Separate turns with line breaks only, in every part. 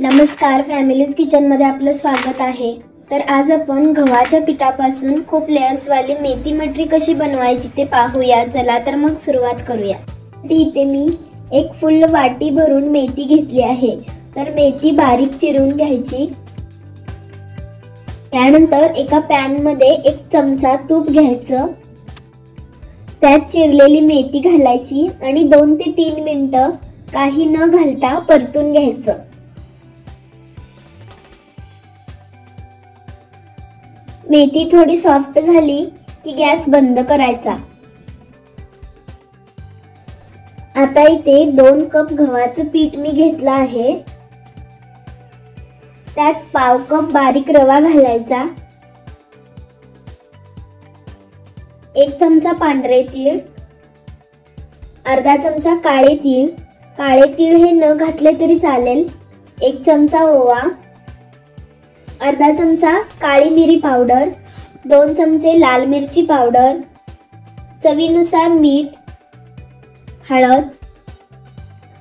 नमस्कार, फॅमिलीज किचनमध्ये आपलं स्वागत आहे। तर आज आपण गव्हाच्या पिठापासून खूप लेयर्सवाली मेथी मटरी कशी बनवायची ते पाहूया। चला तर मग सुरुवात करूया। इथे मी एक फुल वाटी भरून मेथी घेतली आहे। तर मेथी बारीक चिरून घ्यायची। त्यानंतर एका पॅन मध्ये 1 चमचा तूप घ्यायचं। त्यात चिरलेली मेथी घालायची आणि 2 ते 3 मिनिटं काही न घालता परतून घ्यायचं। मेथी थोडी सॉफ्ट झाली की गॅस बंद करायचा। आता इथे 2 कप गव्हाचं पीठ मी घेतलं आहे। त्यात पाव कप बारीक रवा घालायचा। 1 चमचा पांढरे तीळ, अर्धा चमचा काळे तीळ। काळे तीळ हे न घातले तरी चालेल। 1 चमचा ओवा, अर्धा चमचा काळी मिरी पावडर, 2 चमचे लाल मिरची पावडर, चवीनुसार मीठ, हळद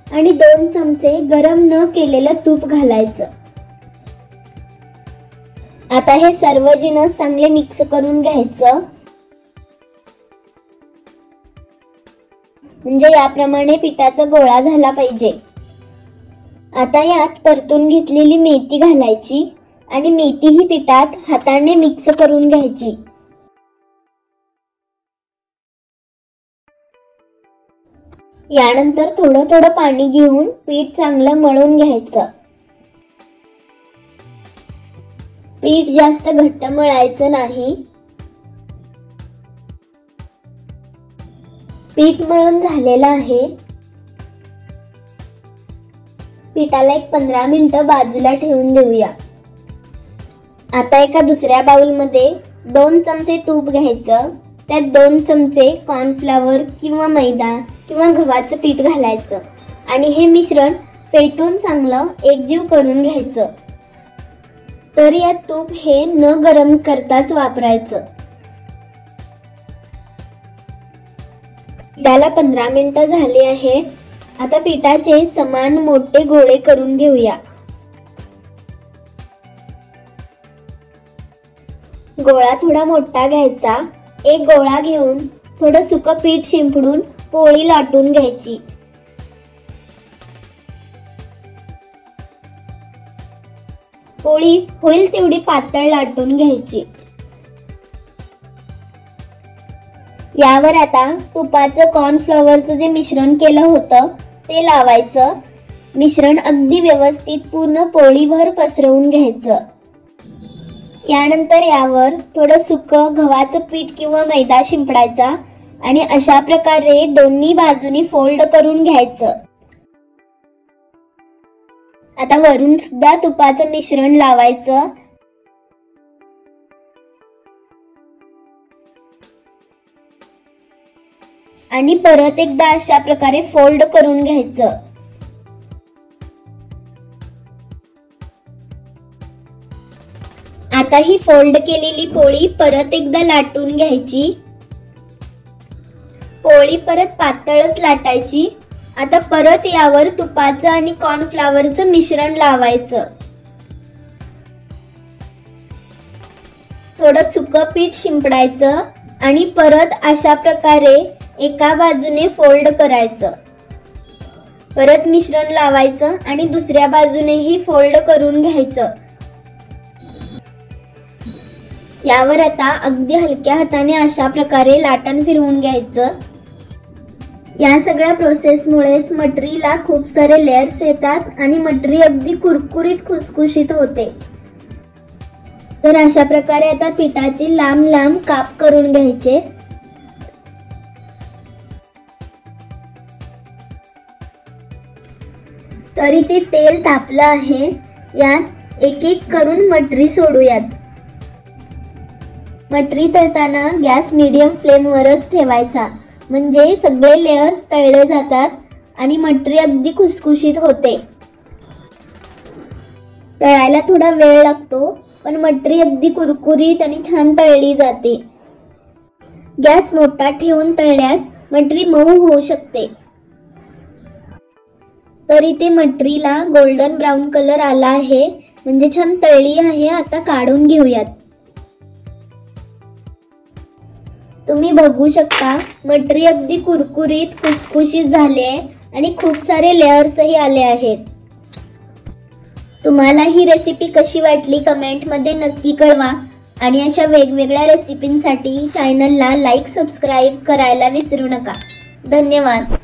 आणि 2 चमचे गरम न केलेलं तूप घालायचं। आता हे सर्व जिन्नस चांगले मिक्स करून घ्यायचं। म्हणजे याप्रमाणे पिठाचा गोळा झाला पाहिजे। आता यात परतून घेतलेली मेथी घालायची आणि मेथी ही पिठात हाताने मिक्स करून घ्यायची। यानंतर थोडं थोडं पाणी घेऊन पीठ चांगलं मळून घ्यायचं। पीठ जास्त घट्ट मळायचं नाही। पीठ मळून झालेलं आहे। पिठाला 15 मिनिटं बाजूला ठेवून देऊया। आता एका दुसऱ्या बाउल मध्ये 2 चमचे तूप घ्यायचं। त्यात 2 चमचे कॉर्नफ्लॉवर किंवा मैदा किंवा गव्हाचं पीठ घालायचं आणि हे मिश्रण फेटून चांगलं एकजीव करून घ्यायचं। तर यात तूप हे न गरम करताच वापरायचं। पिठाला 15 मिनिटं झाली आहेत। आता पिठाचे समान मोठे गोळे करून घेऊया। गोळा थोडा मोठा घ्यायचा। एक गोळा घेऊन थोडं सुकं पीठ शिंपडून पोळी लाटून घ्यायची। पोळी होईल तेवढी पातळ लाटून घ्यायची। यावर आता तुपाचं कॉर्नफ्लॉवरचं जे मिश्रण केलं होतं ते लावायचं। मिश्रण अगदी व्यवस्थित पूर्ण पोळीभर पसरवून घ्यायचं। यानंतर यावर थोडं सुकं गव्हाचं पीठ किंवा मैदा शिंपडायचा आणि अशा प्रकारे दोन्ही बाजूनी फोल्ड करून घ्यायचं। आता वरून सुद्धा तुपाचं मिश्रण लावायचं आणि परत एकदा अशा प्रकारे फोल्ड करून घ्यायचं। आता ही फोल्ड केलेली पोळी परत एकदा लाटून घ्यायची। पोळी परत पातळच लाटायची। आता परत यावर तुपाचं आणि कॉर्नफ्लॉवरचं मिश्रण लावायचं। थोडं सुकं पीठ शिंपडायचं आणि परत अशा प्रकारे एका बाजूने फोल्ड करायचं। परत मिश्रण लावायचं आणि दुसऱ्या बाजूनेही फोल्ड करून घ्यायचं। यावर आता अगदी हलक्या हाताने अशा प्रकारे लाटण फिरवून घ्यायचं। या सगळ्या प्रोसेसमुळेच मटरीला खूप सारे लेयर्स येतात आणि मटरी अगदी कुरकुरीत खुसखुशीत होते। तर अशा प्रकारे आता पिठाचे लांब लांब काप करून घ्यायचे। तरी ते तेल तापलं आहे। यात एक एक करून मटरी सोडूयात। मटरी तळताना गॅस मीडियम फ्लेमवरच ठेवायचा, म्हणजे सगळे लेयर्स तळले जातात आणि मटरी अगदी खुसखुशीत होते। तळायला थोडा वेळ लागतो, पण मटरी अगदी कुरकुरीत आणि छान तळली जाते। गॅस मोठा ठेवून तळल्यास मटरी मऊ होऊ शकते। तर इथे मटरीला गोल्डन ब्राऊन कलर आला आहे, म्हणजे छान तळली आहे. आता काढून घेऊयात. तुम्ही बघू शकता मटरी अगदी कुरकुरीत खुसखुशीत झाली आहे आणि खूप सारे लेयर्सही आले आहेत. तुम्हाला ही रेसिपी कशी वाटली कमेंटमध्ये नक्की कळवा आणि अशा वेगवेगळ्या रेसिपींसाठी चॅनलला लाईक सबस्क्राईब करायला विसरू नका. धन्यवाद.